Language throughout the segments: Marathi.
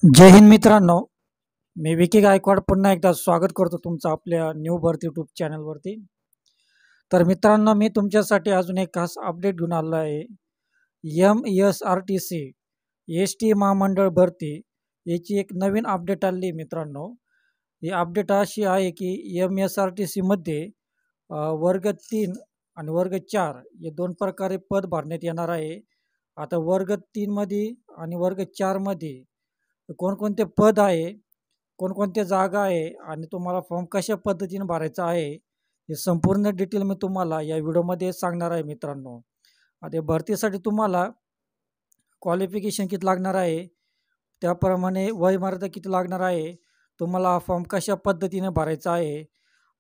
जय हिंद मित्रांनो, मी विकी गायकवाड पुन्हा एकदा स्वागत करतो तुमचं आपल्या न्यू बर्थ यूट्यूब चॅनलवरती। तर मित्रांनो, मी तुमच्यासाठी अजून एक खास अपडेट घेऊन आलो आहे। MSRTC ST महामंडळ भरती याची एक नवीन अपडेट आली मित्रांनो। ही अपडेट अशी आहे की MSRTC मध्ये वर्ग 3 आणि वर्ग 4 हे दोन प्रकारे पद भरण्यात येणार आहे। आता वर्ग 3 मध्ये आणि वर्ग 4 मध्ये कोणकोणते पद आहे, कोणकोणत्या जागा आहे आणि तुम्हाला फॉर्म कशा पद्धतीने भरायचा आहे हे संपूर्ण डिटेल मी तुम्हाला या व्हिडिओमध्ये सांगणार आहे मित्रांनो। आता भरतीसाठी तुम्हाला क्वालिफिकेशन किती लागणार आहे, त्याप्रमाणे वय मर्यादा किती लागणार आहे, तुम्हाला हा फॉर्म कशा पद्धतीने भरायचा आहे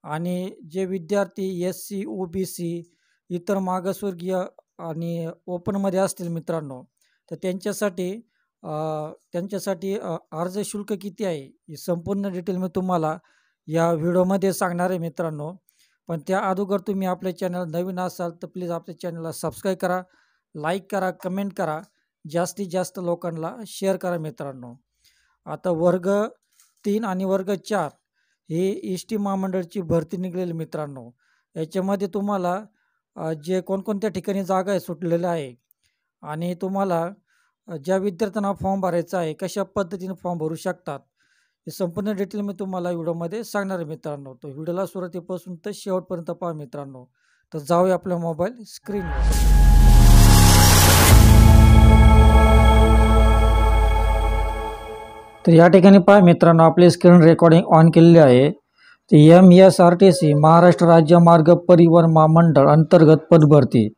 आणि जे विद्यार्थी SC OBC इतर मागासवर्गीय आणि ओपनमध्ये असतील मित्रांनो, तर त्यांच्यासाठी अर्ज शुल्क किती आहे ही संपूर्ण डिटेल मी तुम्हाला या व्हिडिओमध्ये सांगणार आहे मित्रांनो। पण त्या अगोदर तुम्ही आपल्या चॅनल नवीन असाल तर प्लीज आपल्या चॅनलला सबस्क्राईब करा, लाईक करा, कमेंट करा, जास्तीत जास्त लोकांना शेअर करा मित्रांनो। आता वर्ग 3 आणि वर्ग 4 ही ST महामंडळाची भरती निघलेली मित्रांनो। याच्यामध्ये तुम्हाला जे कोणकोणत्या ठिकाणी जागा सुटलेल्या आहे आणि तुम्हाला ज्या विद्यार्थ्यांना फॉर्म भरायचा आहे कशा पद्धतीने फॉर्म भरू शकतात हे संपूर्ण डिटेल मी तुम्हाला व्हिडिओमध्ये सांगणार आहे मित्रांनो। तो व्हिडिओला सुरुवातीपासून तर शेवटपर्यंत पहा मित्रांनो। तर जाऊया आपल्या मोबाईल स्क्रीनवर। तर या ठिकाणी पहा मित्रांनो, आपली स्क्रीन रेकॉर्डिंग ऑन केलेली आहे। MSRTC महाराष्ट्र राज्य मार्ग परिवहन महामंडळ अंतर्गत पद भरती।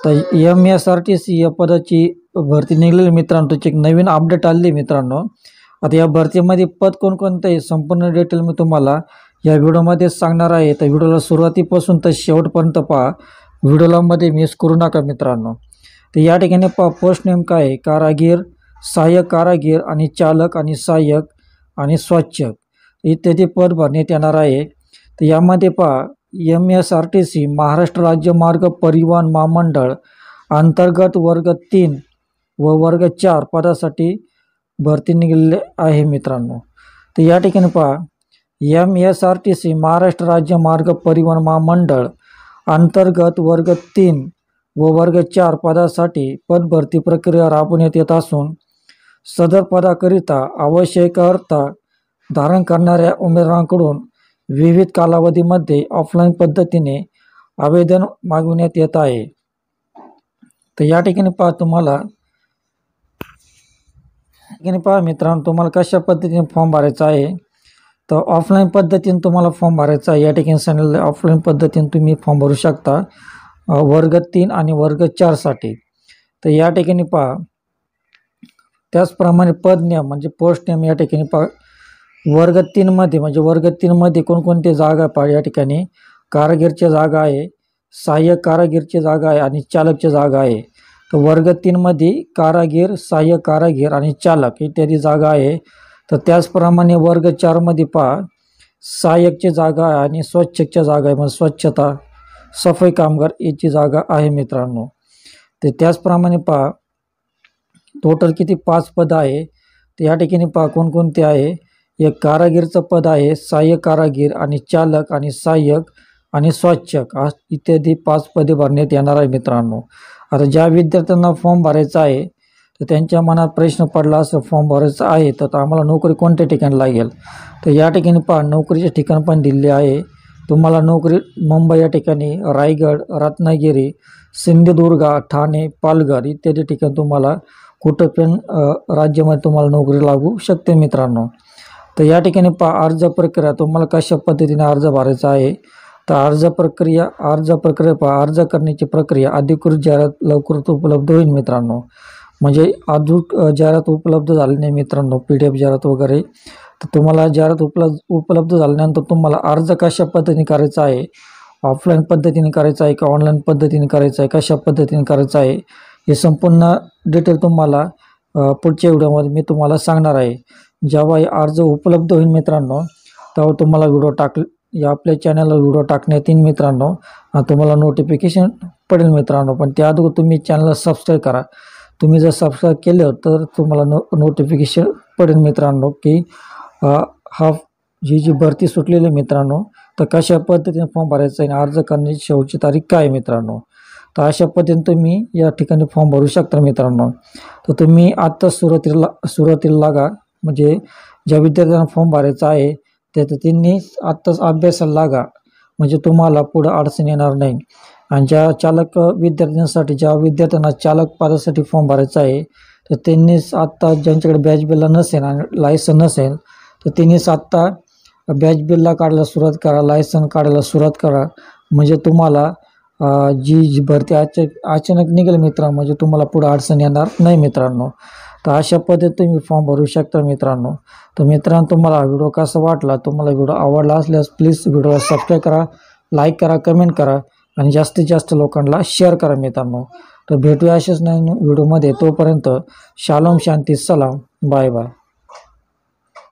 तर MSRTC या पदाची भरती निघलेली मित्रांनो, त्याची एक नवीन अपडेट आली मित्रांनो। आता या भरतीमध्ये पद कोणकोणते आहे संपूर्ण डिटेल मी तुम्हाला या व्हिडिओमध्ये सांगणार आहे। तर व्हिडिओला सुरुवातीपासून तर शेवटपर्यंत पहा, व्हिडिओला मध्ये मिस करू नका मित्रांनो। तर या ठिकाणी पहा, पोस्ट नेमका आहे कारागीर, सहाय्यक कारागीर आणि चालक आणि सहाय्यक आणि स्वच्छक इत्यादी पद भरण्यात येणार आहे। तर यामध्ये पहा, MSRTC महाराष्ट्र राज्य मार्ग परिवहन महामंडळ अंतर्गत वर्ग 3 व वर्ग 4 पदासाठी भरती निघालेली आहे मित्रांनो। तर या ठिकाणी पहा, MSRTC महाराष्ट्र राज्य मार्ग परिवहन महामंडळ अंतर्गत वर्ग 3 व वर्ग 4 पदासाठी पद भरती प्रक्रिया राबवण्यात येत असून सदर पदाकरिता आवश्यक अर्हता धारण करणाऱ्या उमेदवारांकडून विविध कालावधीमध्ये ऑफलाईन पद्धतीने आवेदन मागविण्यात येत आहे। तर या ठिकाणी पहा मित्रांनो, तुम्हाला कशा पद्धतीने फॉर्म भरायचा आहे। तर ऑफलाईन पद्धतीने तुम्हाला फॉर्म भरायचा आहे। या ठिकाणी सांगितलेलं ऑफलाईन पद्धतीने तुम्ही फॉर्म भरू शकता वर्ग 3 आणि वर्ग 4 साठी। तर या ठिकाणी पहा, त्याचप्रमाणे पद नियम म्हणजे पोस्ट नियम या ठिकाणी पहा, वर्ग 3 मध्ये म्हणजे वर्ग 3 मध्ये कोणकोणते जागा पहा, या ठिकाणी कारागीरची जागा आहे, सहाय्यक कारागीरची जागा आहे आणि चालकची जागा आहे। तर वर्ग 3 मध्ये कारागीर, सहाय्यक कारागीर आणि चालक इत्यादी जागा आहे। तर त्याचप्रमाणे वर्ग 4 मध्ये पहा, सहाय्यकची जागा आहे आणि स्वच्छकच्या जागा आहे, म्हणजे स्वच्छता सफाई कामगार याची जागा आहे मित्रांनो। तर त्याचप्रमाणे पहा, टोटल किती 5 पद आहे। तर या ठिकाणी पहा कोणकोणते आहे, एक कारागीरचं पद आहे, सहाय्यक कारागीर आणि चालक आणि सहाय्यक आणि स्वच्छक इत्यादी 5 पदे भरण्यात येणार आहे मित्रांनो। आता ज्या विद्यार्थ्यांना फॉर्म भरायचा आहे तर त्यांच्या मनात प्रश्न पडला असं फॉर्म भरायचा आहे तर आम्हाला नोकरी कोणत्या ठिकाणी लागेल। तर या ठिकाणी पहा, नोकरीचे ठिकाण पण दिले आहे। तुम्हाला नोकरी मुंबई या ठिकाणी, रायगड, रत्नागिरी, सिंधुदुर्ग, ठाणे, पालघर इत्यादी ठिकाणी तुम्हाला कुठं पण राज्यामध्ये तुम्हाला नोकरी लागू शकते मित्रांनो। तर या ठिकाणी पहा, अर्ज प्रक्रिया तुम्हाला कशा पद्धतीने अर्ज भरायचा आहे। तर अर्ज प्रक्रिया पहा, अर्ज करण्याची प्रक्रिया अधिकृत जाहिरात लवकरच उपलब्ध होईल मित्रांनो। म्हणजे अजून जाहिरात उपलब्ध झाली नाही मित्रांनो, PDF जाहिरात वगैरे। तर तुम्हाला जाहिरात उपलब्ध झाल्यानंतर तुम्हाला अर्ज कशा पद्धतीने करायचा आहे, ऑफलाईन पद्धतीने करायचा आहे का ऑनलाईन पद्धतीने करायचा आहे, कशा पद्धतीने करायचा आहे हे संपूर्ण डिटेल तुम्हाला पुढच्या व्हिडिओमध्ये मी तुम्हाला सांगणार आहे। जेव्हा अर्ज उपलब्ध होईल मित्रांनो तेव्हा तुम्हाला या आपल्या चॅनलला व्हिडिओ टाकण्यात येईल मित्रांनो, तुम्हाला नोटिफिकेशन पडेल मित्रांनो। पण त्या अगोदर तुम्ही चॅनलला सबस्क्राईब करा, तुम्ही जर सबस्क्राईब केलं तर तुम्हाला नोटिफिकेशन पडेल मित्रांनो की हा जी भरती सुटलेली आहे मित्रांनो, तर कशा पद्धतीने फॉर्म भरायचा आहे आणि अर्ज करण्याची शेवटची तारीख काय आहे मित्रांनो. तर अशा पद्धतीने तुम्ही या ठिकाणी फॉर्म भरू शकता मित्रांनो. तर तुम्ही आत्ता सुरुवातीला लागा, म्हणजे ज्या विद्यार्थ्यांना फॉर्म भरायचा आहे त्यांनी आत्ताच अभ्यासाला लागा, म्हणजे तुम्हाला पुढं अडचण येणार नाही. आणि ज्या चालक विद्यार्थ्यांसाठी, ज्या विद्यार्थ्यांना चालक पदासाठी फॉर्म भरायचा आहे तर त्यांनीच आत्ता, ज्यांच्याकडे बॅच बिलला नसेल आणि लायसन नसेल तर त्यांनीच आत्ता बॅच बिलला काढायला सुरुवात करा, लायसन काढायला सुरुवात करा. म्हणजे तुम्हाला जी भरती अचानक निघेल मित्रांनो, म्हणजे तुम्हाला पुढे अडचण येणार नाही मित्रांनो. तर अशा पद्धतीने तुम्ही फॉर्म भरू शकता मित्रांनो. तर मित्रांनो, तुम्हाला हा व्हिडिओ कसा वाटला, तुम्हाला व्हिडिओ आवडला असल्यास प्लीज व्हिडिओला सबस्क्राईब करा, लाईक करा, कमेंट करा आणि जास्तीत जास्त लोकांना शेअर करा मित्रांनो. तर भेटूया असेच नवीन व्हिडिओमध्ये. तोपर्यंत शालोम, शांती, सलाम, बाय बाय.